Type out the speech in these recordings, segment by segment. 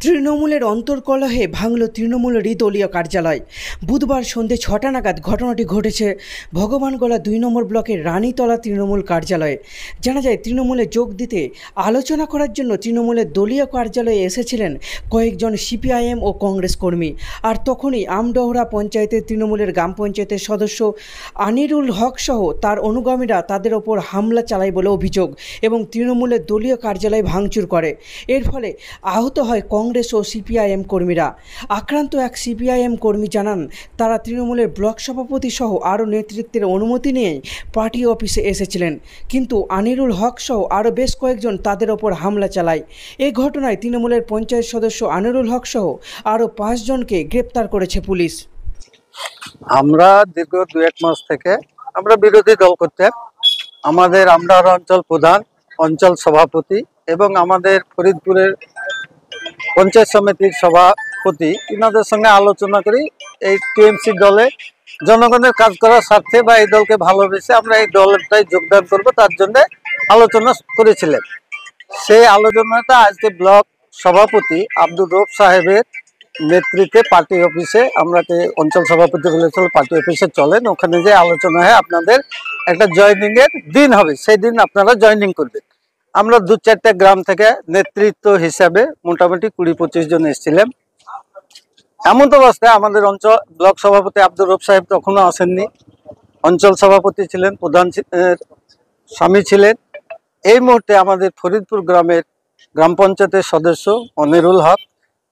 তৃণমূলের অন্তর্কলহে ভাঙল তৃণমূলেরই দলীয় কার্যালয়। বুধবার সন্ধে ৬টা নাগাদ ঘটনাটি ঘটেছে ভগবানগোলা ২ নম্বর ব্লকের রানীতলা তৃণমূল কার্যালয়ে। জানা যায়, তৃণমূলে যোগ দিতে আলোচনা করার জন্য তৃণমূলের দলীয় কার্যালয়ে এসেছিলেন কয়েকজন সিপিআইএম ও কংগ্রেস কর্মী। আর তখনই আমডহরা পঞ্চায়েতের তৃণমূলের গ্রাম পঞ্চায়েতের সদস্য আনিরুল হক সহ তার অনুগামীরা তাদের ওপর হামলা চালায় বলে অভিযোগ এবং তৃণমূলের দলীয় কার্যালয় ভাঙচুর করে। এর ফলে আহত হয় কংগ্রেস ও সিপিআইএম কর্মীরা। আক্রান্ত এক সিপিআইএম কর্মী জানান, তারা তৃণমূলের ব্লক সভাপতি সহ আরও নেতৃত্বের অনুমতি নিয়ে পার্টি অফিসে এসেছিলেন, কিন্তু আনিরুল হক সহ আরও বেশ কয়েকজন তাদের ওপর হামলা চালায়। এই ঘটনায় তৃণমূলের পঞ্চায়েত সদস্য আনিরুল হক সহ আরও 5 জনকে গ্রেপ্তার করেছে পুলিশ। আমরা দীর্ঘ 2-1 মাস থেকে আমরা বিরোধী দল করতে আমাদের আমডাহরা অঞ্চল প্রধান, অঞ্চল সভাপতি এবং আমাদের ফরিদপুরের পঞ্চায়েত সমিতির সভাপতি ইনাদের সঙ্গে আলোচনা করি এই টিএমসি দলে জনগণের কাজ করার স্বার্থে বা এই দলকে ভালোবেসে আমরা এই দলটাই যোগদান করব, তার জন্য আলোচনা করেছিলেন। সেই আলোচনাটা আজকে ব্লক সভাপতি আব্দুর রৌফ সাহেবের নেতৃত্বে পার্টি অফিসে, আমরা অঞ্চল সভাপতি বলেছিল পার্টি অফিসে চলেন, ওখানে যে আলোচনা হয় আপনাদের একটা জয়নিং এর দিন হবে, সেই দিন আপনারা জয়নিং করবেন। আমরা 2-4টা গ্রাম থেকে নেতৃত্ব হিসাবে মোটামুটি 20-25 জন এসেছিলেন। এমন তো অবস্থায় আমাদের অঞ্চল ব্লক সভাপতি আব্দুর রৌফ সাহেব তখনও আসেননি, অঞ্চল সভাপতি ছিলেন, প্রধান স্বামী ছিলেন। এই মুহূর্তে আমাদের ফরিদপুর গ্রামের গ্রাম পঞ্চায়েতের সদস্য অনিরুল হক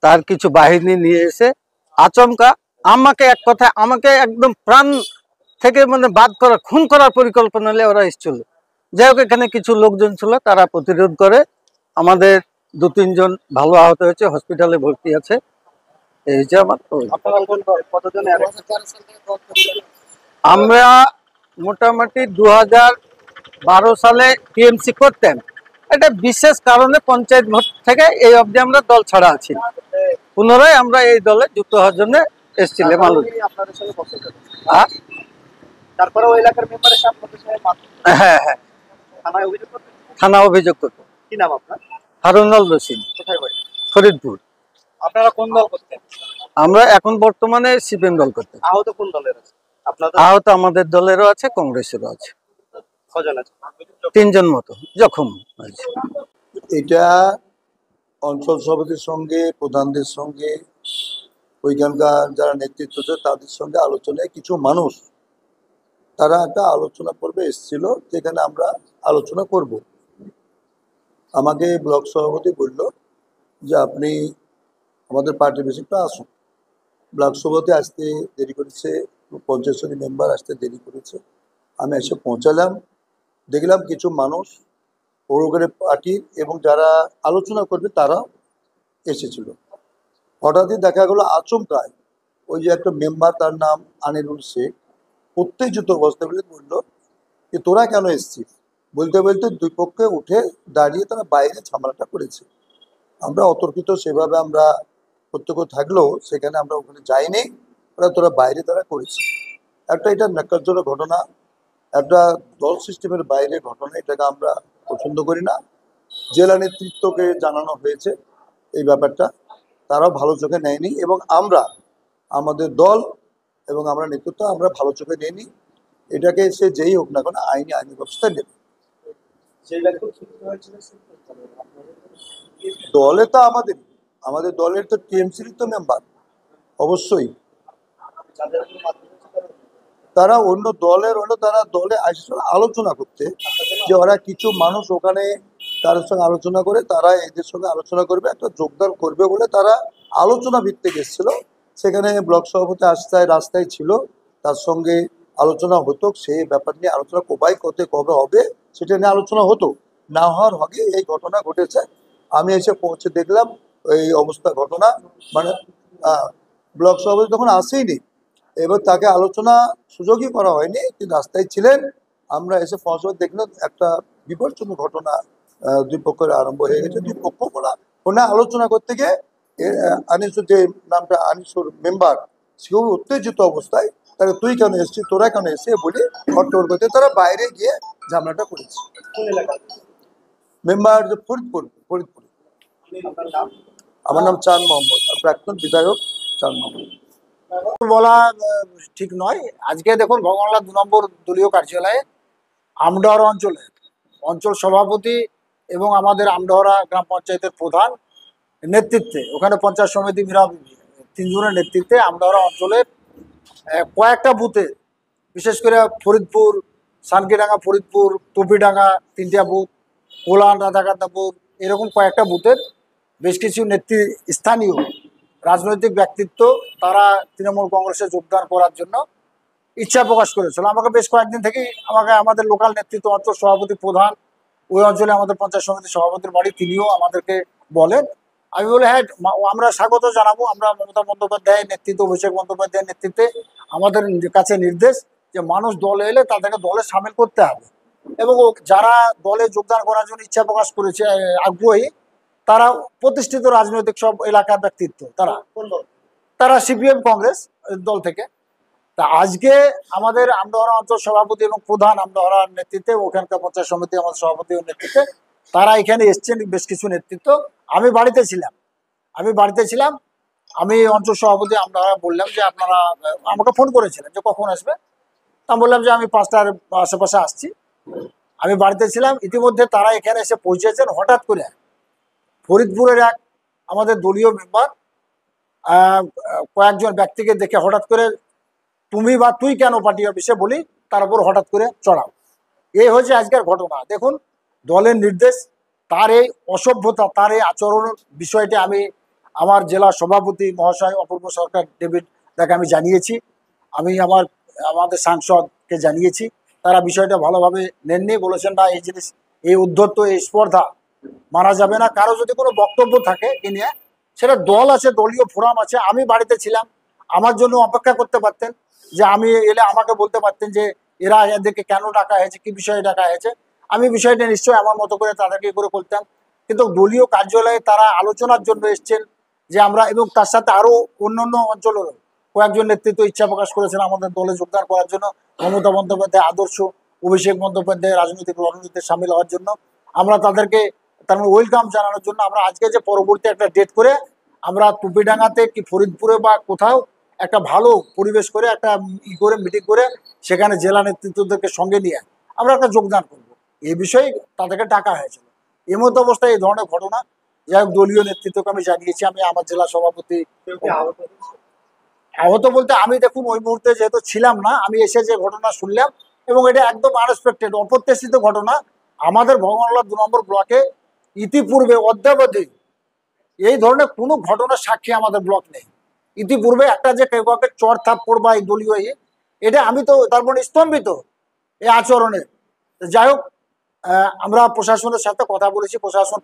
তার কিছু বাহিনী নিয়ে এসে আচমকা আমাকে একদম প্রাণ থেকে বাদ করা, খুন করার পরিকল্পনা নিয়ে ওরা এসেছিল। যাই হোক, এখানে কিছু লোকজন ছিল, তারা প্রতিরোধ করে। আমাদের 2-3 জন ভালো আহত হয়েছে, হসপিটালে ভর্তি আছে। এই যে আমরা মোটামুটি 2012 সালে টিএমসি করতেন। এটা বিশেষ কারণে পঞ্চায়েত ভোট থেকে এই অবধি আমরা দল ছাড়া আছি। পুনরায় আমরা এই দলে যুক্ত হওয়ার জন্য এসেছিলাম। হ্যাঁ, থানা অভিযোগ করতো। কি নাম আপনার? হারুনুল রশিদ, ফরিদপুর। আপনারা কোন দল করতেন? আমরা এখন বর্তমানে সিপিএম দল করতেন। আহত কোন দলের আছে? আহত আমাদের দলেরও আছে, কংগ্রেসেরও আছে। কজন আছে? 3 জন মতো জখম হয়েছে। এটা অঞ্চল সভাপতির সঙ্গে, প্রধানদের সঙ্গে, ওইখানকার যারা নেতৃত্ব আছে তাদের সঙ্গে আলোচনায় কিছু মানুষ তারা একটা আলোচনা করবে এসেছিল, যেখানে আমরা আলোচনা করব। আমাকে ব্লক সভাপতি বলল যে আপনি আমাদের পার্টি বেশিটা আসুন। ব্লক সভাপতি আসতে দেরি করেছে, পঞ্চায়েত সমিতি মেম্বার আসতে দেরি করেছে। আমি এসে পৌঁছালাম, দেখলাম কিছু মানুষ পৌরগড়ের পার্টির এবং যারা আলোচনা করবে তারা এসেছিল। হঠাৎই দেখা গেলো আচমকায় ওই যে একটা মেম্বার, তার নাম আনিরুল শেখ, উত্তেজিত অবস্থা বলে বললো যে তোরা কেন এসছিস। বলতে বলতে দুই পক্ষে উঠে দাঁড়িয়ে তারা বাইরে ঝামেলাটা করেছে। আমরা অতর্কিত সেভাবে আমরা প্রত্যক্ষ থাকলেও সেখানে আমরা ওখানে যাইনি, তোরা বাইরে তারা করেছে। এটা ন্যাক্কারজনক ঘটনা, একটা দল সিস্টেমের বাইরে ঘটনা, এটাকে আমরা পছন্দ করি না। জেলা নেতৃত্বকে জানানো হয়েছে এই ব্যাপারটা, তারাও ভালো চোখে নেয়নি এবং আমরা আমাদের দল এবং আমরা নেতৃত্ব আমরা ভালো চোখে নেয়নি। এটাকে সে যেই হোক না কেন আইনি ব্যবস্থা নেবে। দলে তো আমাদের দলের তো টিএমসির তো মেম্বার, অবশ্যই তারা অন্য দলের হলো, তারা দলে আসছিল আলোচনা করতে, যে ওরা কিছু মানুষ ওখানে তার সঙ্গে আলোচনা করে তারা এদের সঙ্গে আলোচনা করবে, একটা যোগদান করবে বলে তারা আলোচনা ভিত্তিক এসেছিল। সেখানে ব্লক সভাপতি রাস্তায় ছিল, তার সঙ্গে আলোচনা হতো, সেই ব্যাপার নিয়ে আলোচনা কবে হবে সেটা নিয়ে আলোচনা হতো। না হওয়ার আগে এই ঘটনা ঘটেছে। আমি এসে পৌঁছে দেখলাম এই অবস্থা ঘটনা, ব্লক সভাপতি তখন আসেইনি, এবার তাকে আলোচনা সুযোগই করা হয়নি, তিনি রাস্তায় ছিলেন। আমরা এসে পৌঁছাতে দেখলাম একটা বিপজ্জনক ঘটনা দুই পক্ষের আরম্ভ হয়ে গেছে। দুই পক্ষ ওনা আলোচনা করতে গিয়ে আনিসুর, যে নামটা আনিসুর মেম্বার, সেও উত্তেজিত অবস্থায় তাহলে তুই কেন এসছিস, তোরা কেন এসে বলে হট্টগোল করতে তারা বাইরে গিয়ে ঝামেলাটা করেছে। মেম্বার ফরিদপুর। আমার নাম চাঁদ মোহাম্মদ, প্রাক্তন বিধায়ক চাঁদ মোহাম্মদ। বলা ঠিক নয়। আজকে দেখুন ভগবানলা 2 নম্বর দলীয় কার্যালয়ে আমডাহরা অঞ্চল সভাপতি এবং আমাদের আমডাহরা গ্রাম পঞ্চায়েতের প্রধান নেতৃত্বে, ওখানে পঞ্চায়েত সমিতি মিরা 3 জনের নেতৃত্বে আমডাহরা অঞ্চলের কয়েকটা বুথে, বিশেষ করে ফরিদপুর, সানকিডাঙ্গা, ফরিদপুর, টুপিডাঙ্গা 3টা বুথ, কোলান, রাধাকান্দাপুর, এরকম কয়েকটা বুথের বেশ কিছু স্থানীয় রাজনৈতিক ব্যক্তিত্ব তারা তৃণমূল কংগ্রেসে যোগদান করার জন্য ইচ্ছা প্রকাশ করেছিল। আমাকে বেশ কয়েকদিন থেকেই আমাদের লোকাল নেতৃত্ব, অঞ্চল সভাপতি, প্রধান, ওই অঞ্চলে আমাদের পঞ্চায়েত সমিতির সভাপতির বাড়ি, তিনিও আমাদেরকে বলেন। আমি বলি হ্যাঁ, আমরা স্বাগত জানাবো। আমরা মমতা বন্দ্যোপাধ্যায়ের নেতৃত্বে, অভিষেক বন্দ্যোপাধ্যায়ের নেতৃত্বে আমাদের কাছে নির্দেশ যে মানুষ দলে এলে তাদেরকে দলে সামিল করতে হবে, এবং যারা দলে যোগদান করার জন্য ইচ্ছা প্রকাশ করেছে, আগ্রহী, তারা প্রতিষ্ঠিত রাজনৈতিক সব এলাকার ব্যক্তিত্ব, তারা সিপিএম কংগ্রেস দল থেকে। তা আজকে আমাদের আমডাহরা অঞ্চল সভাপতি এবং প্রধান আমডাহরার নেতৃত্বে, ওখানকার পঞ্চায়েত সমিতি আমাদের সভাপতি নেতৃত্বে তারা এখানে এসছেন, বেশ কিছু নেতৃত্ব। আমি বাড়িতে ছিলাম। আমি অঞ্চল সভাপতি আমডাহরা বললাম যে আপনারা, আমাকে ফোন করেছিলেন যে কখন আসবে, আমি বললাম যে আমি 5টার আশেপাশে আসছি। আমি বাড়িতে ছিলাম, ইতিমধ্যে তারা এখানে এসে পৌঁছেছেন। হঠাৎ করে ফরিদপুরের এক আমাদের দলীয় মেম্বার কয়েকজন ব্যক্তিকে দেখে হঠাৎ করে তুমি বা তুই কেন পার্টি অফিসে বলি, তার উপর হঠাৎ করে চড়াও। এই হচ্ছে আজকের ঘটনা। দেখুন, দলের নির্দেশ, তার এই অসভ্যতা, তার এই আচরণ বিষয়টি আমি আমার জেলা সভাপতি মহাশয় অপূর্ব সরকার ডেভিড তাকে আমি জানিয়েছি, আমি আমাদের সাংসদকে জানিয়েছি। তারা বিষয়টা ভালোভাবে নেননি, বলেছেন না, এই জিনিস, এই উদ্ধত্ত, এই স্পর্ধা মানা যাবে না। কারো যদি কোনো বক্তব্য থাকে কি নিয়ে, সেটা দল আছে, দলীয় ফোরাম আছে। আমি বাড়িতে ছিলাম, আমার জন্য অপেক্ষা করতে পারতেন, যে আমি এলে আমাকে বলতে পারতেন যে এরা এদেরকে কেন ডাকা হয়েছে, কি বিষয়ে ডাকা হয়েছে। আমি বিষয়টা নিশ্চয়ই আমার মতো করে তাদেরকে করে করতাম। কিন্তু দলীয় কার্যালয়ে তারা আলোচনার জন্য এসছেন যে আমরা, এবং তার সাথে আরও অন্যান্য অঞ্চলেরও কয়েকজন নেতৃত্ব ইচ্ছা প্রকাশ করেছেন আমাদের দলে যোগদান করার জন্য, মমতা বন্দ্যোপাধ্যায় আদর্শ, অভিষেক বন্দ্যোপাধ্যায় রাজনৈতিক রণনীতিতে সামিল হওয়ার জন্য। আমরা তাদেরকে তার মানে ওয়েলকাম জানানোর জন্য আমরা আজকে যে পরবর্তী একটা ডেট করে আমরা টুপিডাঙ্গাতে কি ফরিদপুরে বা কোথাও একটা ভালো পরিবেশ করে একটা মিটিং করে সেখানে জেলা নেতৃত্বদেরকে সঙ্গে নিয়ে আমরা একটা যোগদান করব, এই বিষয়ে তাদেরকে ডাকা হয়েছিল। এই মতো অবস্থায় এই ধরনের ঘটনা, যাই হোক, দলীয় নেতৃত্বকে আমি জানিয়েছি। আমি আমার জেলা সভাপতি, আহত বলতে আমি, দেখুন, ওই মুহূর্তে যেহেতু ছিলাম না, আমি এসে যে ঘটনা শুনলাম, এবং এটা একদম আনএক্সপেক্টেড, অপ্রত্যাশিত ঘটনা। আমাদের ভগবানলা 2 নম্বর ব্লকে ইতিপূর্বে অদ্যাবধি এই ধরনের কোনো ঘটনার সাক্ষী আমাদের ব্লক নেই। ইতিপূর্বে একটা যে কেউ কাউকে চর থাপ্পড় বা এই দলীয় এটা আমি তো তার মানে স্তম্ভিত এই আচরণে। যাই হোক, আমরা প্রশাসনের সাথে কথা বলেছি,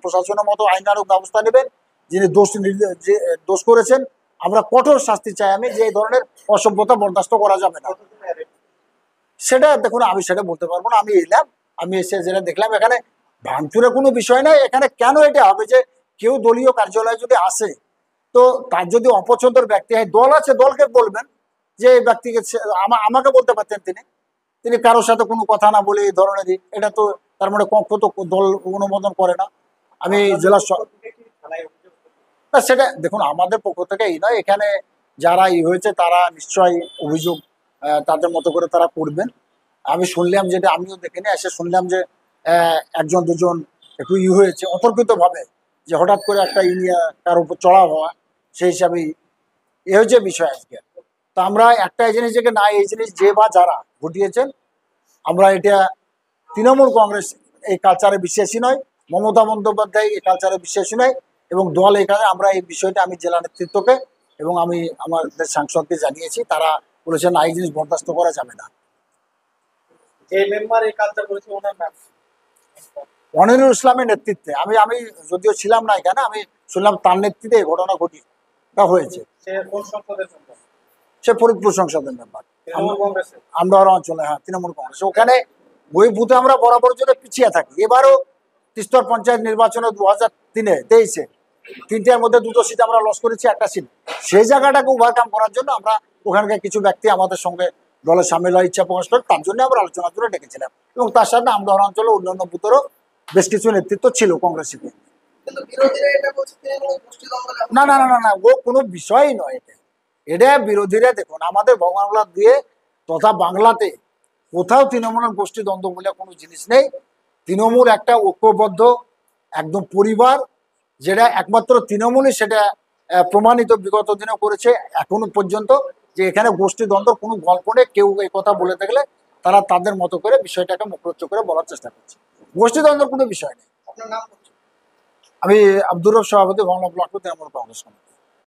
প্রশাসনের মতো আইনানুগ ব্যবস্থা নেবেন। যিনি দোষ করেছেন, আমরা কঠোর শাস্তি চাই। আমি যে এই ধরনের অসভ্যতা বরদাস্ত করা যাবে না, সেটা দেখুন আমি সেটা বলতে পারবো না। আমি এসে যেটা দেখলাম, এখানে ভাঙচুরের কোনো বিষয় নাই। এখানে কেন এটা হবে যে কেউ দলীয় কার্যালয়ে যদি আসে, তো তার যদি অপছন্দের ব্যক্তি হয়, দল আছে, দলকে বলবেন যে এই ব্যক্তিকে, আমাকে বলতে পারতেন তিনি কারোর সাথে কোনো কথা না বলে এই ধরনের, এটা তো তার মানে কক্ষ তো দল অনুমোদন করে না। আমি জেলা না, সেটা দেখুন আমাদের পক্ষ থেকে এই নয়, এখানে যারা হয়েছে তারা নিশ্চয়ই অভিযোগ তাদের মতো করে তারা করবেন। আমি শুনলাম, যেটা আমিও দেখিনি, এসে শুনলাম যে 1জন 2জন একটু হয়েছে অতর্কিতভাবে, যে হঠাৎ করে একটা তার উপর চড়া হওয়া, সেই হিসাবেই এ হচ্ছে বিষয় আজকে। তো আমরা একটাই জিনিস, যে না, এই জিনিস যে বা যারা ঘটিয়েছেন, আমরা এটা তৃণমূল কংগ্রেস এই কালচারে বিশ্বাসী নয়, মমতা বন্দ্যোপাধ্যায় এই কালচারে বিশ্বাসী নয়, এবং দল এখানে, আমরা এই বিষয়টা আমি জেলা নেতৃত্বকে এবং আমি আমাদের সাংসদকে জানিয়েছি। তারা বলেছেন না, এই জিনিস বরদাস্ত করা যাবে না। যে মেম্বার এই কাজটা করেছে ওনার নাম অনিরুল ইসলামের নেতৃত্বে, আমি যদিও ছিলাম না এখানে, আমি শুনলাম তার নেতৃত্বে এই ঘটনা ঘটিটা হয়েছে। সে কোন সংসদের মেম্বার? সে ফরিদপুর সংসদের মেম্বার, তৃণমূল কংগ্রেসের। আমডাহরা অঞ্চলে, হ্যাঁ, তৃণমূল কংগ্রেস। ওখানে ওই বুথে আমরা বরাবর জন্য পিছিয়ে থাকি। এবারও তিস্তর পঞ্চায়েত নির্বাচনে 2023-এ 3টার মধ্যে 2টো সিট আমরা লস করেছি, একটা সিট। সেই জায়গাটাকে ওভারকাম করার জন্য আমরা ওখানকার কিছু ব্যক্তি আমাদের সঙ্গে দলে সামিল হওয়ার ইচ্ছা প্রকাশ করে, তার জন্য আমরা আলোচনার জন্য ডেকেছিলাম, এবং তার সাথে আমডাহরা অঞ্চলে অন্যান্য বুথেরও বেশ কিছু নেতৃত্ব ছিল কংগ্রেসীকে। না না না না না, ও কোনো বিষয়ই নয়। এটা এটা বিরোধীরা, দেখুন আমাদের ভগবানগোলা দিয়ে তথা বাংলাতে কোথাও তৃণমূলের গোষ্ঠী দ্বন্দ্ব বলে কোনো জিনিস নেই। তৃণমূল একটা ঐক্যবদ্ধ একদম পরিবার, যেটা একমাত্র তৃণমূলই সেটা প্রমাণিত বিগত দিনে করেছে এখনো পর্যন্ত, যে এখানে গোষ্ঠী দ্বন্দ্ব কোনো গল্প নেই। কেউ এই কথা বলে থাকলে তারা তাদের মতো করে বিষয়টাকে মুখরোচ্চ করে বলার চেষ্টা করছে। গোষ্ঠী দ্বন্দ্বের কোনো বিষয় নেই। আমি আব্দুর রব, সভাপতি, বাংলা ব্লক তৃণমূল কংগ্রেস কমিটি।